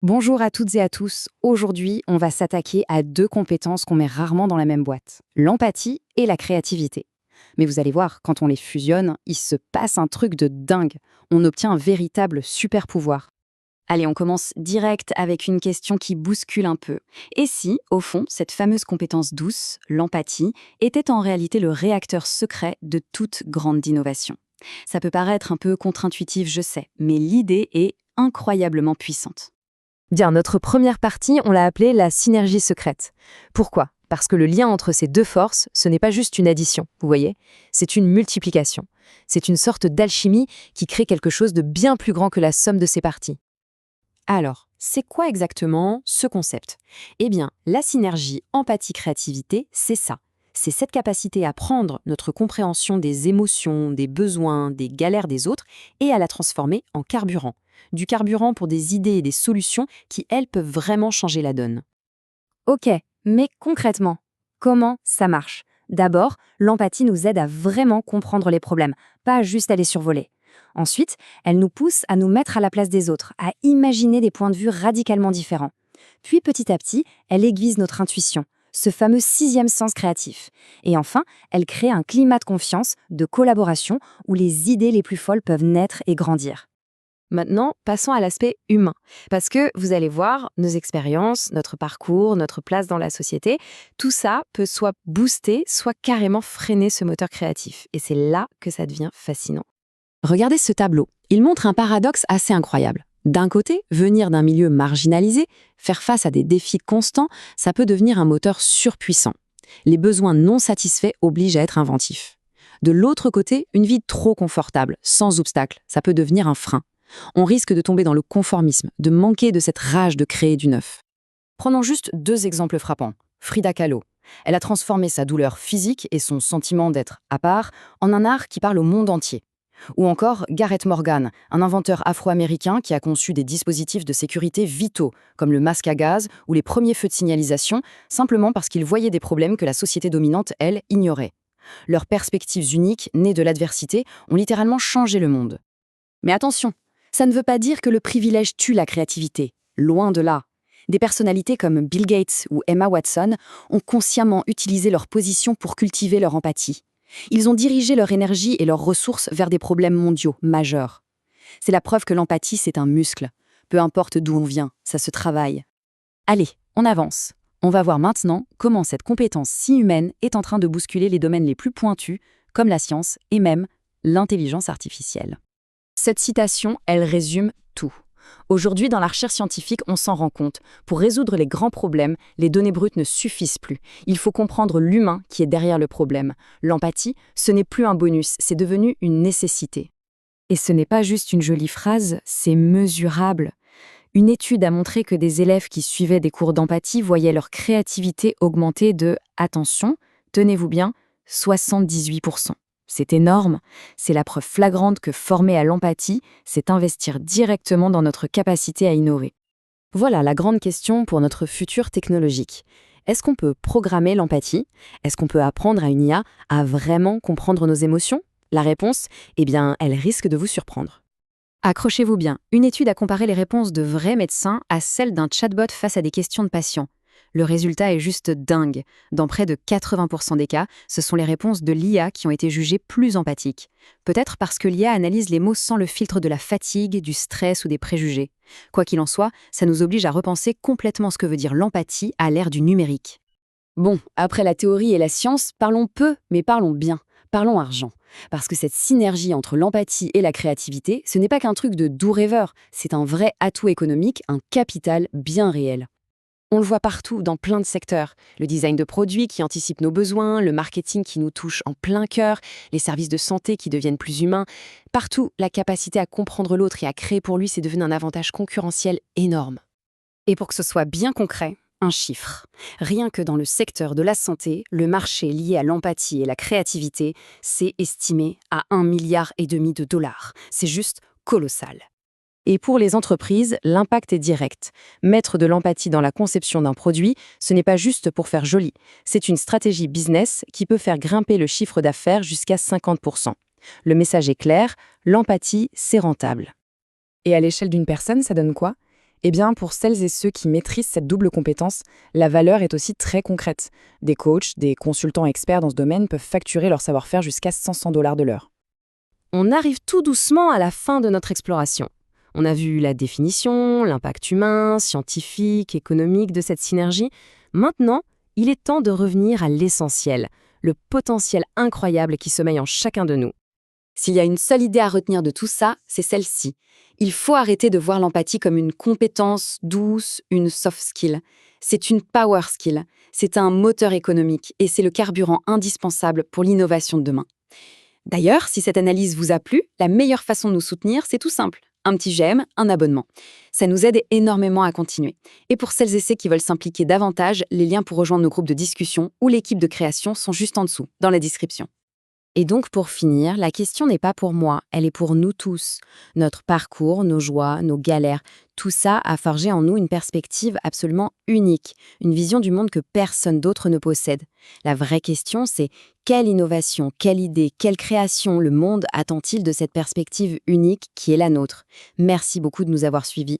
Bonjour à toutes et à tous. Aujourd'hui, on va s'attaquer à deux compétences qu'on met rarement dans la même boîte, l'empathie et la créativité. Mais vous allez voir, quand on les fusionne, il se passe un truc de dingue. On obtient un véritable super pouvoir. Allez, on commence direct avec une question qui bouscule un peu. Et si, au fond, cette fameuse compétence douce, l'empathie, était en réalité le réacteur secret de toute grande innovation? Ça peut paraître un peu contre-intuitif, je sais, mais l'idée est incroyablement puissante. Bien, notre première partie, on l'a appelée la synergie secrète. Pourquoi? Parce que le lien entre ces deux forces, ce n'est pas juste une addition, vous voyez? C'est une multiplication. C'est une sorte d'alchimie qui crée quelque chose de bien plus grand que la somme de ses parties. Alors, c'est quoi exactement ce concept? Eh bien, la synergie empathie-créativité, c'est ça. C'est cette capacité à prendre notre compréhension des émotions, des besoins, des galères des autres et à la transformer en carburant. Du carburant pour des idées et des solutions qui, elles, peuvent vraiment changer la donne. Ok, mais concrètement, comment ça marche? D'abord, l'empathie nous aide à vraiment comprendre les problèmes, pas juste à les survoler. Ensuite, elle nous pousse à nous mettre à la place des autres, à imaginer des points de vue radicalement différents. Puis petit à petit, elle aiguise notre intuition, ce fameux sixième sens créatif. Et enfin, elle crée un climat de confiance, de collaboration, où les idées les plus folles peuvent naître et grandir. Maintenant, passons à l'aspect humain. Parce que, vous allez voir, nos expériences, notre parcours, notre place dans la société, tout ça peut soit booster, soit carrément freiner ce moteur créatif. Et c'est là que ça devient fascinant. Regardez ce tableau. Il montre un paradoxe assez incroyable. D'un côté, venir d'un milieu marginalisé, faire face à des défis constants, ça peut devenir un moteur surpuissant. Les besoins non satisfaits obligent à être inventifs. De l'autre côté, une vie trop confortable, sans obstacle, ça peut devenir un frein. On risque de tomber dans le conformisme, de manquer de cette rage de créer du neuf. Prenons juste deux exemples frappants. Frida Kahlo. Elle a transformé sa douleur physique et son sentiment d'être à part en un art qui parle au monde entier. Ou encore Gareth Morgan, un inventeur afro-américain qui a conçu des dispositifs de sécurité vitaux, comme le masque à gaz ou les premiers feux de signalisation, simplement parce qu'il voyait des problèmes que la société dominante, elle, ignorait. Leurs perspectives uniques, nées de l'adversité, ont littéralement changé le monde. Mais attention, ça ne veut pas dire que le privilège tue la créativité. Loin de là. Des personnalités comme Bill Gates ou Emma Watson ont consciemment utilisé leur position pour cultiver leur empathie. Ils ont dirigé leur énergie et leurs ressources vers des problèmes mondiaux majeurs. C'est la preuve que l'empathie, c'est un muscle. Peu importe d'où on vient, ça se travaille. Allez, on avance. On va voir maintenant comment cette compétence si humaine est en train de bousculer les domaines les plus pointus, comme la science et même l'intelligence artificielle. Cette citation, elle résume tout. Aujourd'hui, dans la recherche scientifique, on s'en rend compte. Pour résoudre les grands problèmes, les données brutes ne suffisent plus. Il faut comprendre l'humain qui est derrière le problème. L'empathie, ce n'est plus un bonus, c'est devenu une nécessité. Et ce n'est pas juste une jolie phrase, c'est mesurable. Une étude a montré que des élèves qui suivaient des cours d'empathie voyaient leur créativité augmenter de, attention, tenez-vous bien, 78%. C'est énorme, c'est la preuve flagrante que former à l'empathie, c'est investir directement dans notre capacité à innover. Voilà la grande question pour notre futur technologique. Est-ce qu'on peut programmer l'empathie? Est-ce qu'on peut apprendre à une IA à vraiment comprendre nos émotions? La réponse, eh bien, elle risque de vous surprendre. Accrochez-vous bien, une étude a comparé les réponses de vrais médecins à celles d'un chatbot face à des questions de patients. Le résultat est juste dingue. Dans près de 80% des cas, ce sont les réponses de l'IA qui ont été jugées plus empathiques. Peut-être parce que l'IA analyse les mots sans le filtre de la fatigue, du stress ou des préjugés. Quoi qu'il en soit, ça nous oblige à repenser complètement ce que veut dire l'empathie à l'ère du numérique. Bon, après la théorie et la science, parlons peu, mais parlons bien. Parlons argent. Parce que cette synergie entre l'empathie et la créativité, ce n'est pas qu'un truc de doux rêveur, c'est un vrai atout économique, un capital bien réel. On le voit partout, dans plein de secteurs. Le design de produits qui anticipe nos besoins, le marketing qui nous touche en plein cœur, les services de santé qui deviennent plus humains. Partout, la capacité à comprendre l'autre et à créer pour lui, c'est devenu un avantage concurrentiel énorme. Et pour que ce soit bien concret, un chiffre. Rien que dans le secteur de la santé, le marché lié à l'empathie et la créativité, c'est estimé à 1,5 milliard de dollars. C'est juste colossal. Et pour les entreprises, l'impact est direct. Mettre de l'empathie dans la conception d'un produit, ce n'est pas juste pour faire joli. C'est une stratégie business qui peut faire grimper le chiffre d'affaires jusqu'à 50%. Le message est clair, l'empathie, c'est rentable. Et à l'échelle d'une personne, ça donne quoi? Eh bien, pour celles et ceux qui maîtrisent cette double compétence, la valeur est aussi très concrète. Des coachs, des consultants experts dans ce domaine peuvent facturer leur savoir-faire jusqu'à 500 $ de l'heure. On arrive tout doucement à la fin de notre exploration. On a vu la définition, l'impact humain, scientifique, économique de cette synergie. Maintenant, il est temps de revenir à l'essentiel, le potentiel incroyable qui sommeille en chacun de nous. S'il y a une seule idée à retenir de tout ça, c'est celle-ci. Il faut arrêter de voir l'empathie comme une compétence douce, une soft skill. C'est une power skill, c'est un moteur économique et c'est le carburant indispensable pour l'innovation de demain. D'ailleurs, si cette analyse vous a plu, la meilleure façon de nous soutenir, c'est tout simple. Un petit j'aime, un abonnement. Ça nous aide énormément à continuer. Et pour celles et ceux qui veulent s'impliquer davantage, les liens pour rejoindre nos groupes de discussion ou l'équipe de création sont juste en dessous, dans la description. Et donc pour finir, la question n'est pas pour moi, elle est pour nous tous. Notre parcours, nos joies, nos galères, tout ça a forgé en nous une perspective absolument unique, une vision du monde que personne d'autre ne possède. La vraie question, c'est quelle innovation, quelle idée, quelle création le monde attend-il de cette perspective unique qui est la nôtre? Merci beaucoup de nous avoir suivis.